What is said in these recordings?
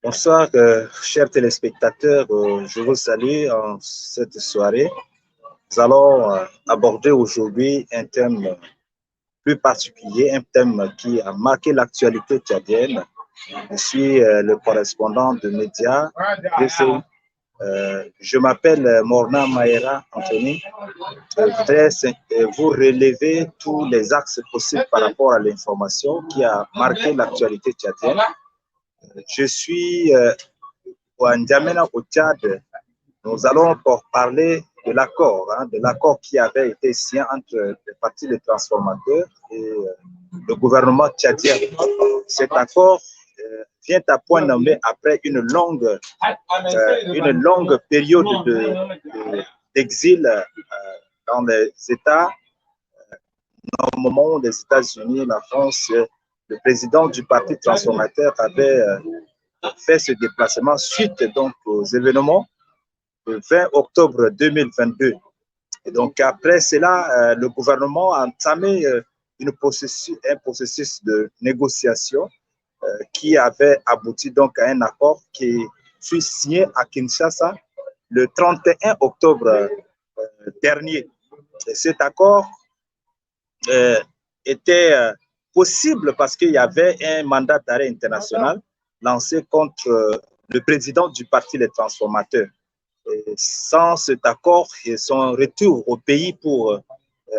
Bonsoir, chers téléspectateurs. Je vous salue en cette soirée. Nous allons aborder aujourd'hui un thème plus particulier, un thème qui a marqué l'actualité tchadienne. Je suis le correspondant de médias. Je m'appelle Morna Maïra Anthony. Je voudrais vous relever tous les axes possibles par rapport à l'information qui a marqué l'actualité tchadienne. Je suis à N'Djamena au Tchad. Nous allons parler de l'accord qui avait été signé entre les partis des transformateurs et le gouvernement tchadien. Cet accord vient à point nommé après une longue période d'exil dans les États, notamment les États-Unis, la France. Le président du parti transformateur avait fait ce déplacement suite donc aux événements le 20 octobre 2022. Et donc après cela, le gouvernement a entamé un processus de négociation qui avait abouti donc à un accord qui fut signé à Kinshasa le 31 octobre dernier. Et cet accord était possible parce qu'il y avait un mandat d'arrêt international lancé contre le président du parti Les Transformateurs. Et sans cet accord et son retour au pays pour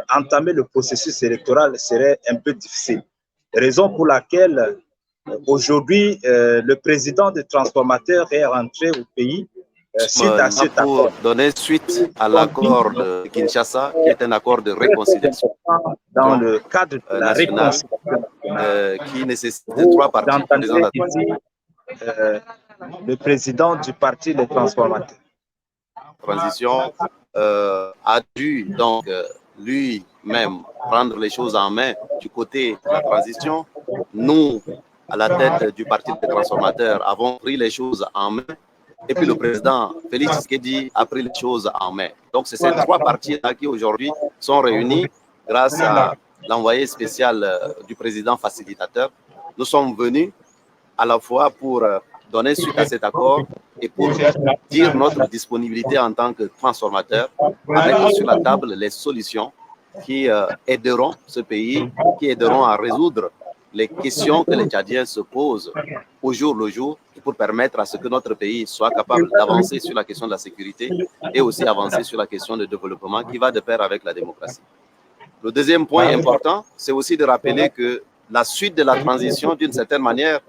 entamer le processus électoral serait un peu difficile. Raison pour laquelle aujourd'hui le président des transformateurs est rentré au pays suite à cet accord. Pour donner suite à l'accord de Kinshasa, qui est un accord de réconciliation dans le cadre de la réconciliation qui nécessite trois parties. Le président du parti des transformateurs. Transition a dû donc lui-même prendre les choses en main du côté de la transition. Nous, à la tête du parti des transformateurs, avons pris les choses en main. Et puis le président Félix Tshisekedi a pris les choses en main. Donc c'est ces trois parties-là qui aujourd'hui sont réunies grâce à l'envoyé spécial du président facilitateur. Nous sommes venus à la fois pour donner suite à cet accord et pour dire notre disponibilité en tant que transformateur, à mettre sur la table les solutions qui aideront ce pays, qui aideront à résoudre les questions que les Tchadiens se posent au jour le jour pour permettre à ce que notre pays soit capable d'avancer sur la question de la sécurité et aussi avancer sur la question de développement qui va de pair avec la démocratie. Le deuxième point important, c'est aussi de rappeler que la suite de la transition, d'une certaine manière,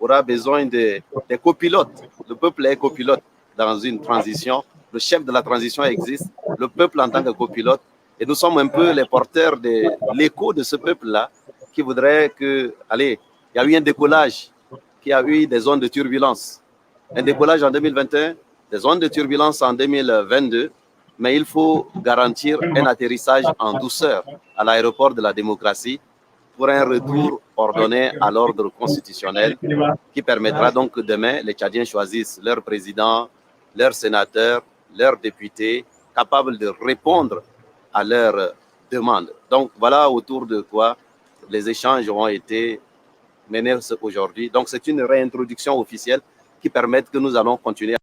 aura besoin des copilotes. Le peuple est copilote dans une transition. Le chef de la transition existe, le peuple en tant que copilote. Et nous sommes un peu les porteurs de l'écho de ce peuple-là qui voudrait que, allez, il y a eu un décollage, qui a eu des zones de turbulence. Un décollage en 2021, des zones de turbulence en 2022, mais il faut garantir un atterrissage en douceur à l'aéroport de la démocratie pour un retour ordonné à l'ordre constitutionnel qui permettra donc que demain, les Tchadiens choisissent leur président, leurs sénateurs, leurs députés, capables de répondre à leurs demandes. Donc voilà autour de quoi les échanges ont été menés aujourd'hui. Donc c'est une réintroduction officielle qui permet que nous allons continuer.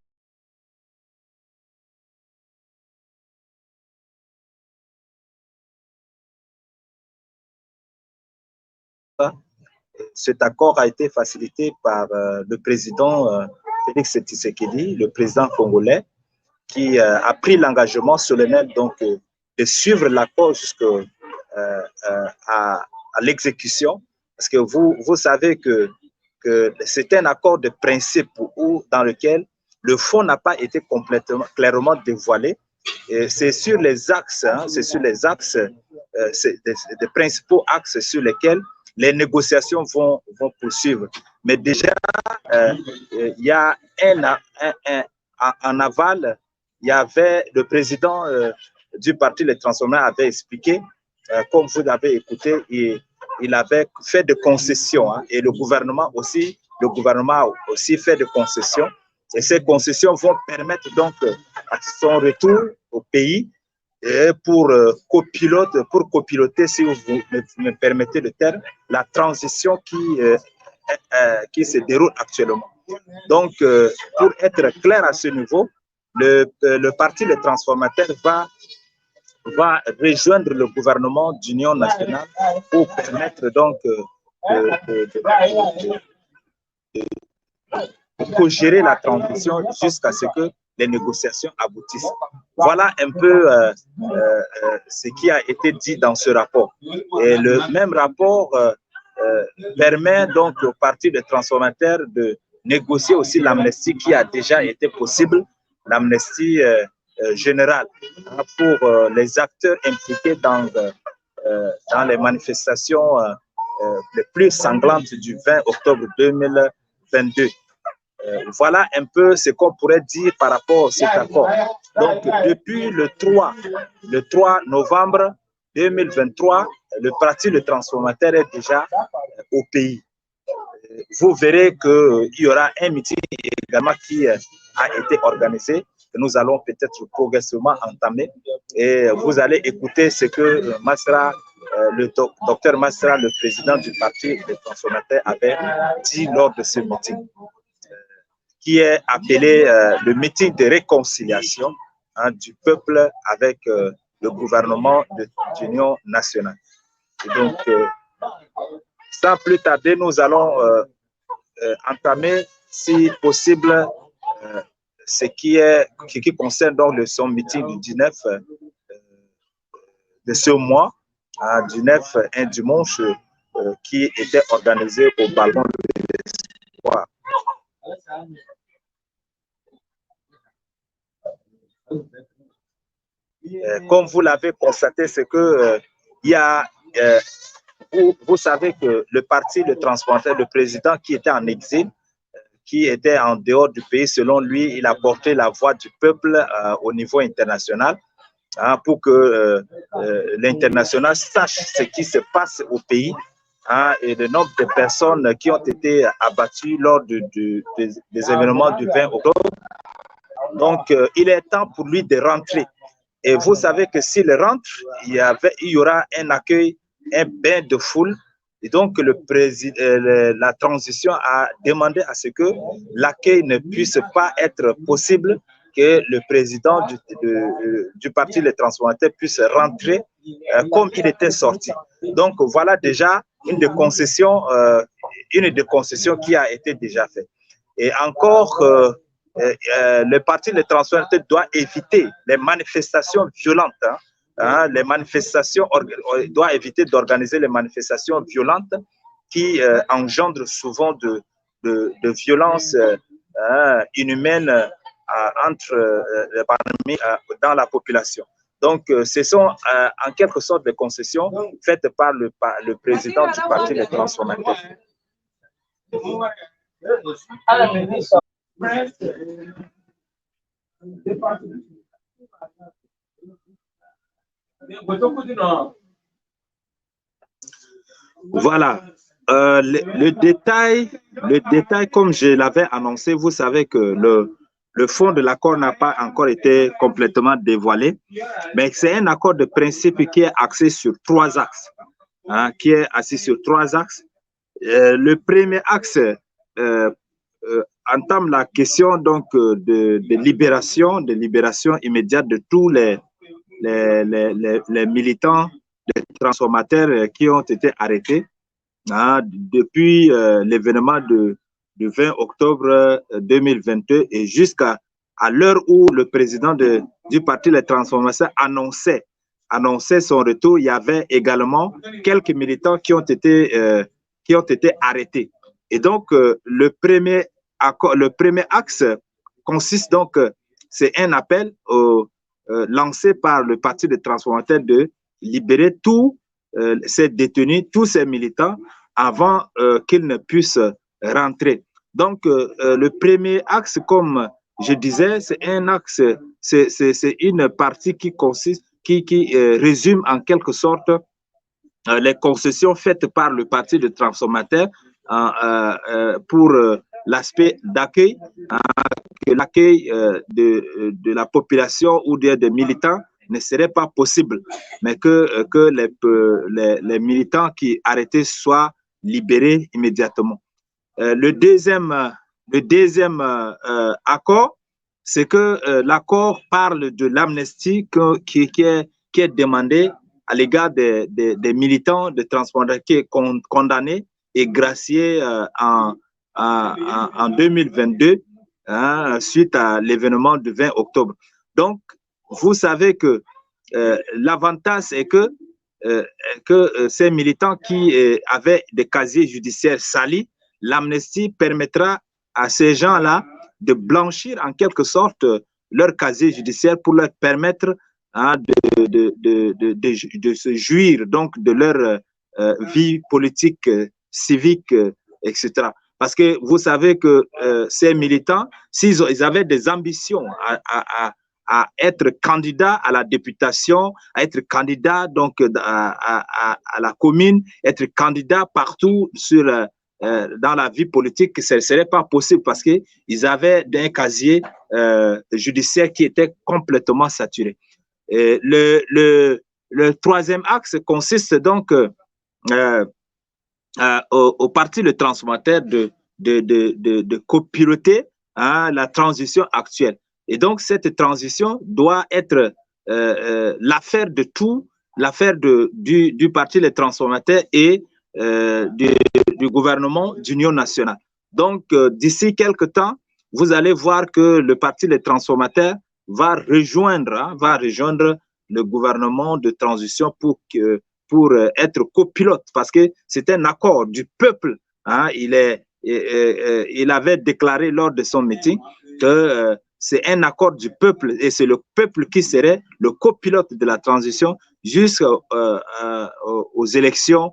Cet accord a été facilité par le président Félix Tshisekedi, le président congolais, qui a pris l'engagement solennel donc, de suivre l'accord jusqu'à l'exécution. Parce que vous savez que c'est un accord de principe dans lequel le fond n'a pas été clairement dévoilé. C'est sur les axes, des principaux axes sur lesquels les négociations vont poursuivre. Mais déjà, il y a en aval, il y avait le président du parti Les Transformés avait expliqué, comme vous l'avez écouté, il avait fait de concessions et le gouvernement aussi fait de concessions. Et ces concessions vont permettre donc à son retour au pays pour copiloter, si vous me permettez le terme, la transition qui se déroule actuellement. Donc, pour être clair à ce niveau, le parti Les Transformateurs va rejoindre le gouvernement d'union nationale pour permettre donc de co-gérer la transition jusqu'à ce que les négociations aboutissent. Voilà un peu ce qui a été dit dans ce rapport. Et le même rapport permet donc au parti des transformateurs de négocier aussi l'amnistie qui a déjà été possible, l'amnistie générale pour les acteurs impliqués dans les manifestations les plus sanglantes du 20 octobre 2022. Voilà un peu ce qu'on pourrait dire par rapport à cet accord. Donc, depuis le 3 novembre 2023, le parti Le Transformateur est déjà au pays. Vous verrez qu'il y aura un meeting également qui a été organisé, que nous allons peut-être progressivement entamer. Et vous allez écouter ce que Masra, le docteur Masra, le président du parti des transformateurs, avait dit lors de ce meeting, qui est appelé le meeting de réconciliation du peuple avec le gouvernement de l'Union nationale. Et donc, sans plus tarder, nous allons entamer, si possible, ce qui concerne donc son meeting du 19 de ce mois, du 9, un dimanche, qui était organisé au Ballon de l'Espoir. Comme vous l'avez constaté, c'est que il y a, vous savez que le parti Le Transformateur, le président qui était en exil, qui était en dehors du pays, selon lui, il a porté la voix du peuple au niveau international pour que l'international sache ce qui se passe au pays et le nombre de personnes qui ont été abattues lors des événements du 20 octobre. Donc, il est temps pour lui de rentrer. Et vous savez que s'il rentre, il y aura un accueil, un bain de foule. Et donc, la transition a demandé à ce que l'accueil ne puisse pas être possible, que le président du parti Les Transformateurs puisse rentrer comme il était sorti. Donc, voilà déjà une des concessions qui a été déjà faite. Et encore, le parti Les Transformateurs doit éviter les manifestations violentes. Les manifestations, doit éviter d'organiser les manifestations violentes qui engendrent souvent de violences inhumaines dans la population. Donc, ce sont en quelque sorte des concessions faites par le président du parti Les Transformateurs. Voilà. Le détail, comme je l'avais annoncé, vous savez que le fond de l'accord n'a pas encore été complètement dévoilé, mais c'est un accord de principe qui est axé sur 3 axes, qui est assis sur 3 axes. Le premier axe entame la question donc de libération immédiate de tous les militants, les transformateurs qui ont été arrêtés depuis l'événement du 20 octobre 2022 et jusqu'à l'heure où le président du parti Les Transformateurs annonçait son retour. Il y avait également quelques militants qui ont été arrêtés. Et donc, le premier axe consiste donc, c'est un appel lancé par le parti des transformateurs de libérer tous ces détenus, tous ces militants, avant qu'ils ne puissent rentrer. Donc, le premier axe, comme je disais, c'est un axe, c'est une partie qui consiste, qui résume en quelque sorte les concessions faites par le parti de transformateurs pour l'aspect d'accueil, que l'accueil de la population ou des militants ne serait pas possible, mais que les militants qui arrêtés soient libérés immédiatement. Le Le deuxième accord, c'est que l'accord parle de l'amnistie qui est demandée à l'égard des militants de transformation qui est condamné et gracié en 2022 hein, suite à l'événement du 20 octobre. Donc, vous savez que l'avantage est que ces militants qui avaient des casiers judiciaires salis, l'amnistie permettra à ces gens-là de blanchir en quelque sorte leur casier judiciaire pour leur permettre hein, de se jouir donc de leur vie politique, civique, etc. Parce que vous savez que ces militants, s'ils avaient des ambitions à être candidat à la députation, à être candidat donc à la commune, être candidat partout sur dans la vie politique, ce ne serait pas possible parce qu'ils avaient un casier judiciaire qui était complètement saturé. Et le troisième axe consiste donc au parti le transformateur de copiloter hein, la transition actuelle. Et donc, cette transition doit être l'affaire de tout, l'affaire du parti les transformateurs et du gouvernement d'union nationale. Donc, d'ici quelques temps, vous allez voir que le parti les transformateurs va rejoindre le gouvernement de transition pour être copilote, parce que c'est un accord du peuple. Hein, il avait déclaré lors de son meeting que c'est un accord du peuple et c'est le peuple qui serait le copilote de la transition jusqu'aux élections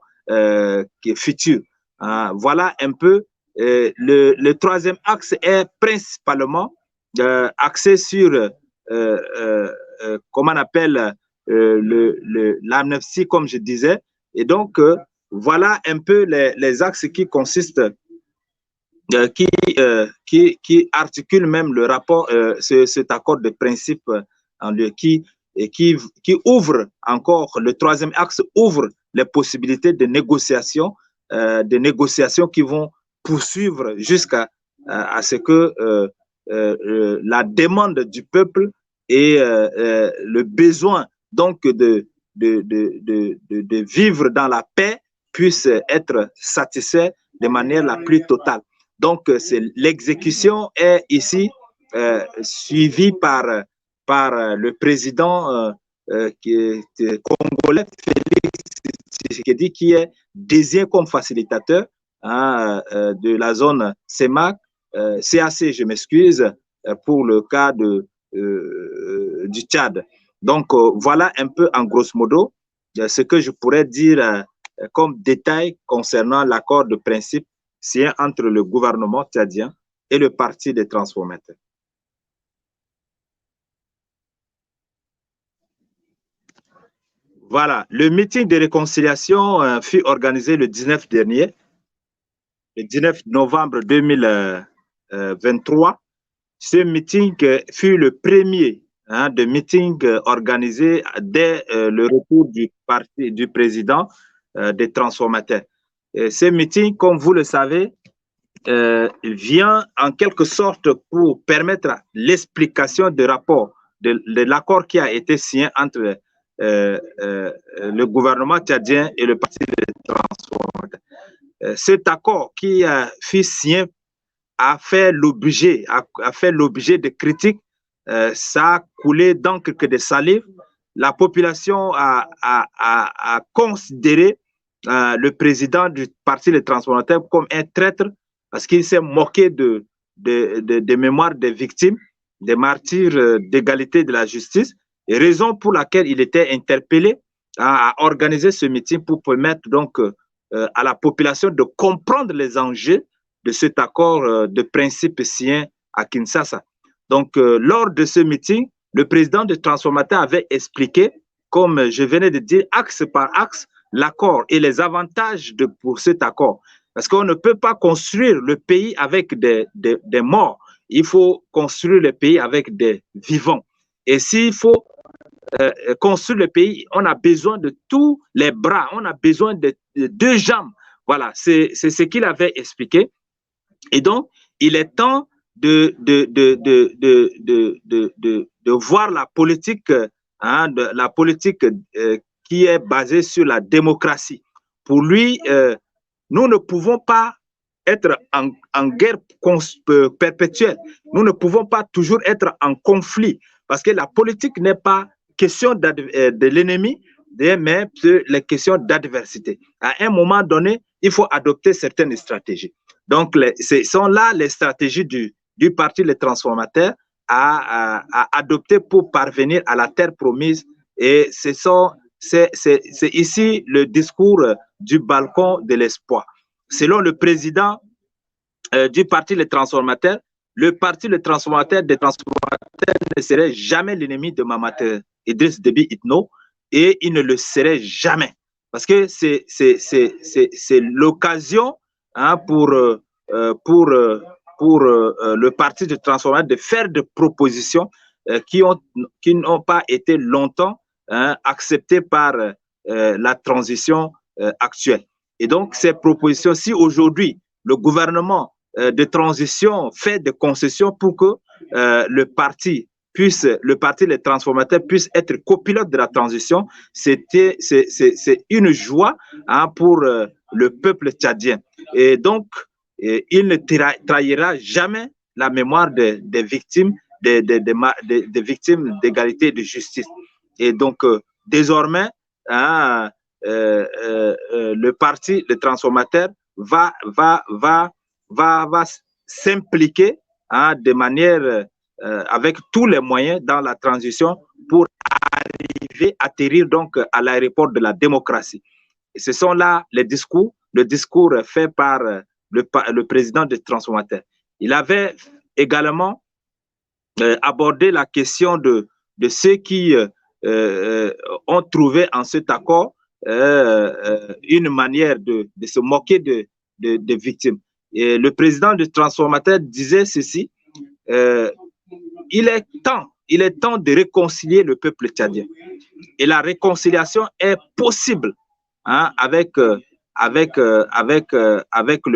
futures. Voilà un peu. Le troisième axe est principalement axé sur, comment on appelle, l'amnistie, comme je disais. Et donc, voilà un peu les axes qui consistent, qui articulent même le rapport, cet accord de principe en lieu, qui ouvre encore, le troisième axe ouvre les possibilités de négociation qui vont poursuivre jusqu'à à ce que la demande du peuple et le besoin donc de vivre dans la paix puisse être satisfait de manière la plus totale. Donc, l'exécution est ici suivie par le président congolais, Félix Tshisekedi, qui est désigné comme facilitateur hein, de la zone CEMAC, CAC, je m'excuse, pour le cas du Tchad. Donc, voilà un peu en grosso modo ce que je pourrais dire comme détail concernant l'accord de principe signé entre le gouvernement tchadien et le parti des transformateurs. Voilà, le meeting de réconciliation fut organisé le 19 dernier, le 19 novembre 2023. Ce meeting fut le premier de meeting organisé dès le retour du président des transformateurs. Et ce meeting, comme vous le savez, vient en quelque sorte pour permettre l'explication du rapport de l'accord qui a été signé entre le gouvernement tchadien et le parti des transformateurs. Cet accord qui fut signé a fait l'objet de critiques. Ça a coulé d'encre que de salive. La population a considéré le président du parti des transformateurs comme un traître parce qu'il s'est moqué de mémoire des victimes, des martyrs d'égalité de la justice, et raison pour laquelle il était interpellé à organiser ce meeting pour permettre donc à la population de comprendre les enjeux de cet accord de principe signé à Kinshasa. Donc, lors de ce meeting, le président de Transformateurs avait expliqué, comme je venais de dire, axe par axe, l'accord et les avantages pour cet accord. Parce qu'on ne peut pas construire le pays avec des morts. Il faut construire le pays avec des vivants. Et s'il faut construire le pays, on a besoin de tous les bras, on a besoin de deux jambes. Voilà, c'est ce qu'il avait expliqué. Et donc, il est temps de voir la politique, la politique qui est basée sur la démocratie. Pour lui, nous ne pouvons pas être en guerre perpétuelle. Nous ne pouvons pas toujours être en conflit parce que la politique n'est pas question de l'ennemi, mais les questions d'adversité. À un moment donné, il faut adopter certaines stratégies. Donc, ce sont là les stratégies du Parti Les Transformateurs à adopter pour parvenir à la terre promise. Et c'est ici le discours du balcon de l'espoir. Selon le président du Parti Les Transformateurs, le Parti Les Transformateurs des Transformateurs ne serait jamais l'ennemi de Mahamat Idriss Déby Itno, et il ne le serait jamais. Parce que c'est l'occasion pour le Parti des Transformateurs de faire des propositions qui n'ont pas été longtemps acceptées par la transition actuelle. Et donc, ces propositions, si aujourd'hui, le gouvernement de transition fait des concessions pour que le parti Les Transformateurs puisse être copilote de la transition, c'est une joie pour le peuple tchadien. Et donc, il ne trahira jamais la mémoire des victimes, des victimes d'égalité et de justice. Et donc, désormais, le Parti Les Transformateurs va s'impliquer de manière avec tous les moyens dans la transition pour atterrir donc à l'aéroport de la démocratie. Et ce sont là le discours fait par le président des Transformateurs. Il avait également abordé la question de ceux qui ont trouvé en cet accord une manière de se moquer des victimes. Et le président des Transformateurs disait ceci, il est temps de réconcilier le peuple tchadien. Et la réconciliation est possible avec le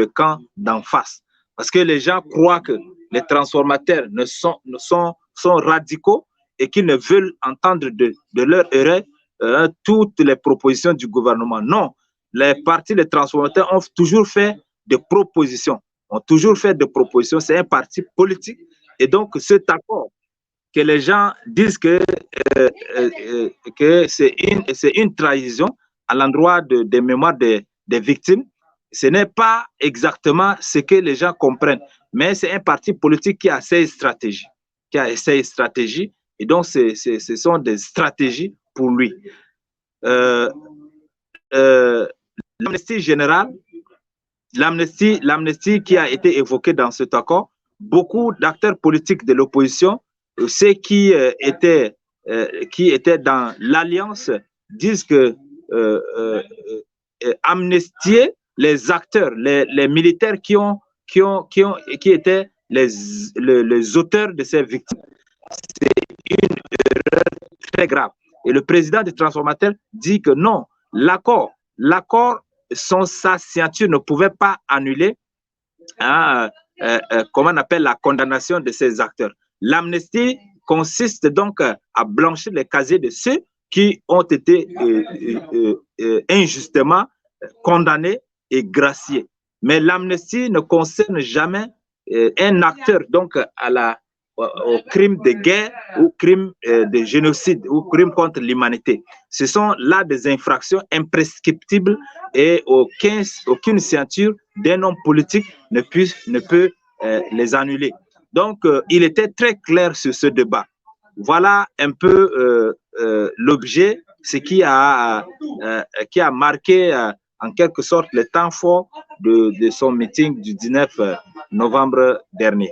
camp d'en face. Parce que les gens croient que les transformateurs sont radicaux et qu'ils ne veulent entendre de leur oreille toutes les propositions du gouvernement. Non, les partis des transformateurs ont toujours fait des propositions. C'est un parti politique. Et donc, cet accord que les gens disent que c'est une trahison à l'endroit des mémoires des victimes, ce n'est pas exactement ce que les gens comprennent. Mais c'est un parti politique qui a ses stratégies. Et donc, ce sont des stratégies pour lui. L'amnistie générale, l'amnistie qui a été évoquée dans cet accord, beaucoup d'acteurs politiques de l'opposition, ceux qui étaient dans l'alliance, disent que amnistier les acteurs, les militaires qui étaient les auteurs de ces victimes, c'est une erreur très grave. Et le président des transformateurs dit que non, l'accord, sa signature ne pouvait pas annuler comment on appelle la condamnation de ces acteurs. L'amnistie consiste donc à blanchir les casiers de ceux qui ont été injustement condamnés et graciés. Mais l'amnistie ne concerne jamais un acteur donc au crime de guerre ou crime de génocide ou crime contre l'humanité. Ce sont là des infractions imprescriptibles et aucune signature d'un homme politique ne peut les annuler. Donc, il était très clair sur ce débat. Voilà un peu l'objet, ce qui a marqué en quelque sorte le temps fort de son meeting du 19 novembre dernier.